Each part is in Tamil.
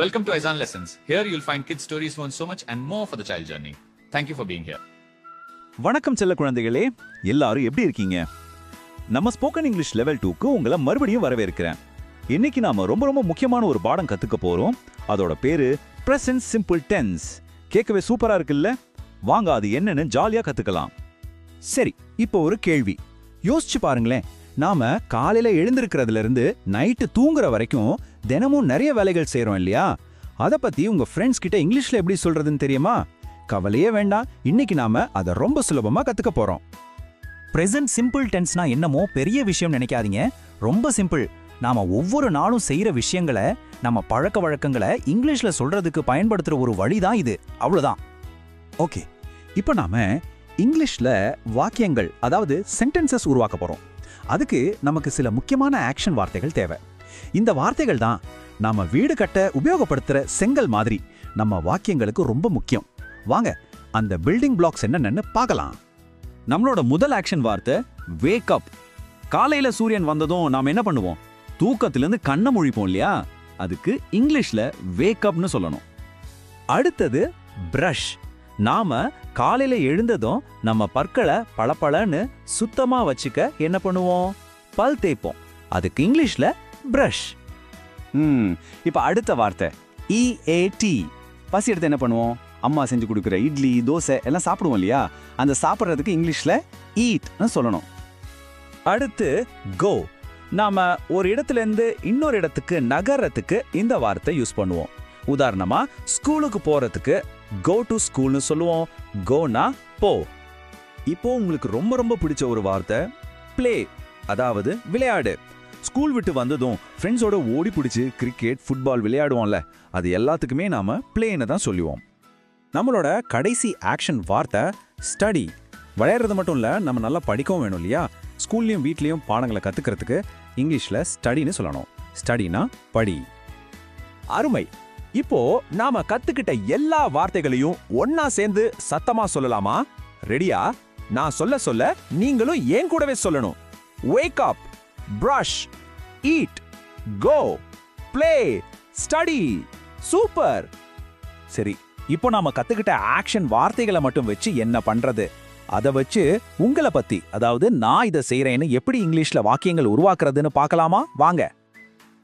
Welcome to Aizan Lessons. Here you'll find kids stories learn so much and more for the child journey. Thank you for being here. வணக்கம் செல்ல குழந்தைகளே, எல்லாரும் எப்படி இருக்கீங்க? நம்ம ஸ்போக்கன் இங்கிலீஷ் லெவல் 2க்கு உங்களை மறுபடியும் வரவேற்கிறேன். இன்னைக்கு நாம ரொம்ப முக்கியமான ஒரு பாடம் கத்துக்க போறோம். அதோட பேரு பிரசன்ட் சிம்பிள் டென்ஸ். கேட்கவே சூப்பரா இருக்குல்ல? வாங்க அது என்னன்னு ஜாலியா கத்துக்கலாம். சரி, இப்போ ஒரு கேள்வி. யோசிச்சு பாருங்களேன். நாம காலையில எழுந்திருக்கிறதுல இருந்து நைட்டு தூங்குற வரைக்கும் தினமும் நிறைய வேலைகள் செய்யறோம் இல்லையா? அத பத்தி உங்க ஃப்ரெண்ட்ஸ் கிட்ட இங்கிலீஷ்ல எப்படி சொல்றதுன்னு தெரியுமா? கவலையே வேண்டாம், இன்னைக்கு நாம அதை ரொம்ப சுலபமா கத்துக்க போறோம். பிரசன்ட் சிம்பிள் டென்ஸ்னா என்னமோ பெரிய விஷயம் நினைக்காதீங்க. ரொம்ப சிம்பிள். நாம ஒவ்வொரு நாளும் செய்யற விஷயங்களை, நம்ம பழக்க வழக்கங்களை இங்கிலீஷ்ல சொல்றதுக்கு பயன்படுத்துற ஒரு வழிதான் இது. அவ்வளவுதான். ஓகே, இப்போ நாம இங்கிலீஷ்ல வாக்கியங்கள், அதாவது சென்டென்சஸ் உருவாக்க போறோம். அதுக்கு நமக்கு சில முக்கியமான ஆக்ஷன் வார்த்தைகள் தேவை. இந்த வார்த்தைகள் தான் நாம வீடு கட்ட உபயோகப்படுத்துற செங்கல் மாதிரி நம்ம வாக்கியங்களுக்கு ரொம்ப முக்கியம். வாங்க அந்த பில்டிங் பிளாக்ஸ் என்னன்னு பார்க்கலாம். நம்மளோட முதல் ஆக்ஷன் வார்த்தை வேக் அப். காலையில சூரியன் வந்ததும் நாம என்ன பண்ணுவோம்? தூக்கத்திலிருந்து கண்ணை முழிப்போம் இல்லையா? அதுக்கு இங்கிலீஷ்ல வேக் அப்னு சொல்லணும். அடுத்தது பிரஷ். நாம காலையில எழுந்ததும் நம்ம பற்களை பளபளன்னு சுத்தமா வச்சுக்க என்ன பண்ணுவோம்? பல் தேய்ப்போம். அதுக்கு இங்கிலீஷ்ல பிரஷ். இப்ப அடுத்த வார்த்தை EAT. பசி எடுத்து என்ன பண்ணுவோம்? அம்மா செஞ்சு கொடுக்குற இட்லி, தோசை எல்லாம் சாப்பிடுவோம் இல்லையா? அந்த சாப்பிட்றதுக்கு இங்கிலீஷ்ல ஈட்னு சொல்லணும். அடுத்து கோ. நாம ஒரு இடத்துல இருந்து இன்னொரு இடத்துக்கு நகர்றதுக்கு இந்த வார்த்தை யூஸ் பண்ணுவோம். உதாரணமா ஸ்கூலுக்கு போறதுக்கு கோ டு ஸ்கூல்னு சொல்லுவோம். கோனா போ. இப்போ உங்களுக்கு ரொம்ப பிடிச்ச ஒரு வார்த்தை பிளே, அதாவது விளையாடு. ஸ்கூல் விட்டு வந்ததும் ஃப்ரெண்ட்ஸோட ஓடி பிடிச்சி கிரிக்கெட், ஃபுட்பால் விளையாடுவோம்ல, அது எல்லாத்துக்குமே நாம பிளேன்னு தான் சொல்லுவோம். நம்மளோட கடைசி ஆக்ஷன் வார்த்தை ஸ்டடி. விளையாடுறது மட்டும் இல்ல, நம்ம நல்லா படிக்கவும் வேணும் இல்லையா? ஸ்கூல்லையும் வீட்லயும் பாடங்களை கத்துக்கிறதுக்கு இங்கிலீஷ்ல ஸ்டடின்னு சொல்லணும். ஸ்டடினா படி. அருமை. இப்போ நாம கத்துக்கிட்ட எல்லா வார்த்தைகளையும் ஒன்னா சேர்ந்து சத்தமா சொல்லலாமா? ரெடியா? நான் சொல்ல நீங்களும் ஏன் கூடவே சொல்லணும். wake up, brush, eat, go, play, study. Super. சரி, இப்போ நாம கத்துக்கிட்ட ஆக்ஷன் வார்த்தைகளை மட்டும் வச்சு என்ன பண்றது? அதை வச்சு உங்களை பத்தி, அதாவது நான் இதை செய்யறேன்னு எப்படி இங்கிலீஷ்ல வாக்கியங்கள் உருவாக்குறதுன்னு பார்க்கலாமா? வாங்க.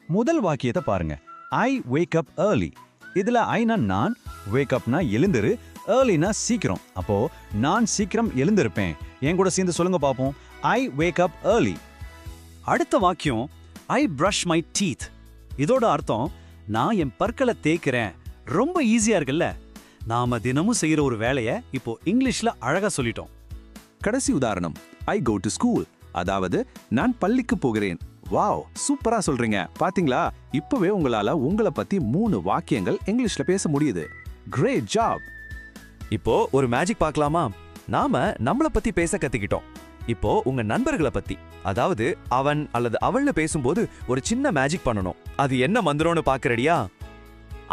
முதல் வாக்கியத்தை பாருங்க. I wake up early. இதுல ஐனா நான், wake upனா எழுந்திரு, earlyனா சீக்கிரம். அப்போ நான் சீக்கிரம் எழுந்திருப்பேன். என் கூட சேர்ந்து சொல்லுங்க பாப்போம். I wake up early. அடுத்த வாக்கியம் I brush my teeth. இதோட அர்த்தம் நான் என் பற்களை தேய்க்கிறேன். ரொம்ப ஈஸியா இருக்குல்ல? நாம தினமும் செய்யற ஒரு வேலையை இப்போ இங்கிலீஷ்ல அழகா சொல்லிட்டோம். கடைசி உதாரணம் I go to school. அதாவது நான் பள்ளிக்கு போகிறேன். வாவ், சூப்பரா சொல்றீங்க. பாத்தீங்களா? இப்பவே உங்களால உங்களை பத்தி 3 வாக்கியங்கள் இங்கிலீஷ்ல பேச முடியுது. Great job. இப்போ ஒரு மேஜிக் பார்க்கலாமா? நாம நம்மள பத்தி பேச கத்துக்கிட்டோம். இப்போ உங்க நண்பர்களை பத்தி, அதாவது அவன் அல்லது அவள்னு பேசும்போது ஒரு சின்ன மேஜிக் பண்ணணும். அது என்ன மந்திரம்னு பாக்குறடியா?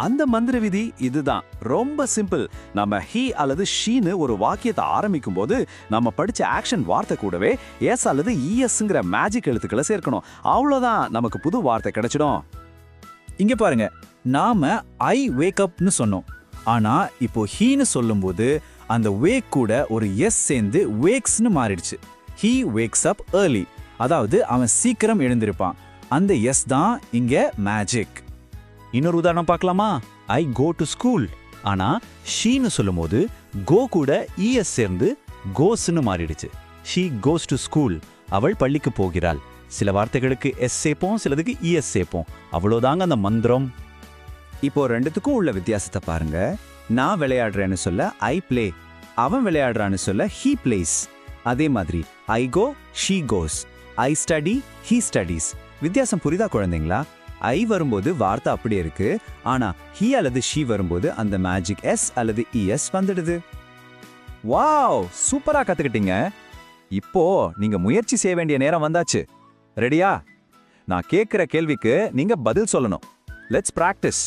அந்த மந்திர விதி இதுதான். ரொம்ப சிம்பிள். நம்ம ஹி அல்லது ஷீன்னு ஒரு வாக்கியத்தை ஆரம்பிக்கும் போது நம்ம படிச்ச ஆக்ஷன் வார்த்தை கூடவே எஸ் அல்லது இஎஸ்ங்கிற மேஜிக் எழுத்துக்களை சேர்க்கணும். அவ்வளோதான், நமக்கு புது வார்த்தை கிடைச்சிடும். இங்க பாருங்க, நாம ஐ வேக் அப்னு சொன்னோம். ஆனா இப்போ ஹீன்னு சொல்லும்போது அந்த வேக் கூட ஒரு எஸ் சேர்ந்து வேக்ஸ்னு மாறிடுச்சு. ஹீ வேக்ஸ் அப் ஏர்லி, அதாவது அவன் சீக்கிரம் எழுந்திருப்பான். அந்த எஸ் தான் இங்க மேஜிக். இன்னொரு உதாரணம் பார்க்கலாமா? ஐ கோ டு ஸ்கூல். ஆனா ஷீன்னு சொல்லும்போது கோ கூட இஎஸ் சேர்ந்து கோஸ்னு மாறிடுச்சு. She goes to school. அவள் பள்ளிக்கு போகிறாள். சில வார்த்தைகளுக்கு எஸ் சேர்ப்போம், சிலதுக்கு இஎஸ் சேர்ப்போம். அவ்வளோதாங்க அந்த மந்திரம். இப்போ ரெண்டுத்துக்கும் உள்ள வித்தியாசத்தை பாருங்க. நான் விளையாடுறேன்னு சொல்ல ஐ பிளே, அவன் விளையாடுறான்னு சொல்ல ஹீ பிளேஸ். அதே மாதிரி I go, she goes. I study, he studies. வித்தியாசம் புரியுதா குழந்தைங்களா? ஐ வரும்போது வார்த்தை அப்படியே இருக்கு, ஆனா ஹி அல்லது ஷீ வரும்போது அந்த மேஜிக் எஸ் அல்லது இஎஸ் வந்துடுது. வாவ், சூப்பரா கத்துக்கிட்டீங்க. இப்போ நீங்க முயற்சி செய்ய வேண்டிய நேரம் வந்தாச்சு. ரெடியா? நான் கேட்கிற கேள்விக்கு நீங்க பதில் சொல்லணும். Let's practice.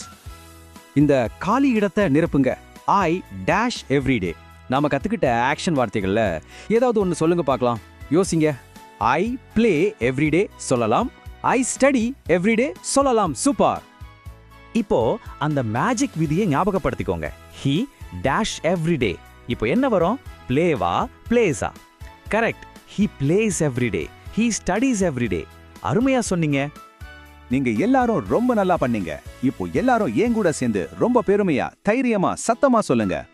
இந்த காலி இடத்தை நிரப்புங்க. I dash everyday. நாம கத்துக்கிட்ட ஆக்ஷன் வார்த்தைகள்ல ஏதாவது ஒன்று சொல்லுங்க பார்க்கலாம். யோசிங்க. ஐ பிளே எவ்ரிடே சொல்லலாம். ஐ ஸ்டடி எவ்ரிடே சொல்லலாம். சூப்பர். இப்போ அந்த மேஜிக் விதியை ஞாபகப்படுத்திக்கோங்க. He dash everyday. இப்போ என்ன வரும்? பிளேவா பிளேஸா? Correct. He plays everyday. He studies everyday. அருமையா சொன்னீங்க. நீங்க எல்லாரும் ரொம்ப நல்லா பண்ணீங்க. இப்போ எல்லாரும் ஏன் கூட சேர்ந்து ரொம்ப பெருமையா தைரியமா சத்தமா சொல்லுங்க.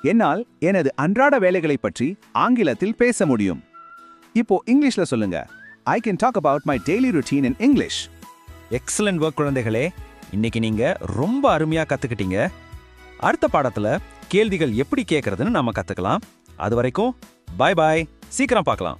என்னால் எனது அன்றாட வேலைகளை பற்றி ஆங்கிலத்தில் பேச முடியும். இப்போ இங்கிலீஷ்ல சொல்லுங்க. I can talk about my daily routine in English. Excellent work குழந்தைகளே. இன்னைக்கு நீங்க ரொம்ப அருமையா கத்துக்கிட்டீங்க. அடுத்த பாடத்துல கேள்விகள் எப்படி கேட்கறதுன்னு நாம கத்துக்கலாம். அது வரைக்கும் பை பாய். சீக்கிரம் பார்க்கலாம்.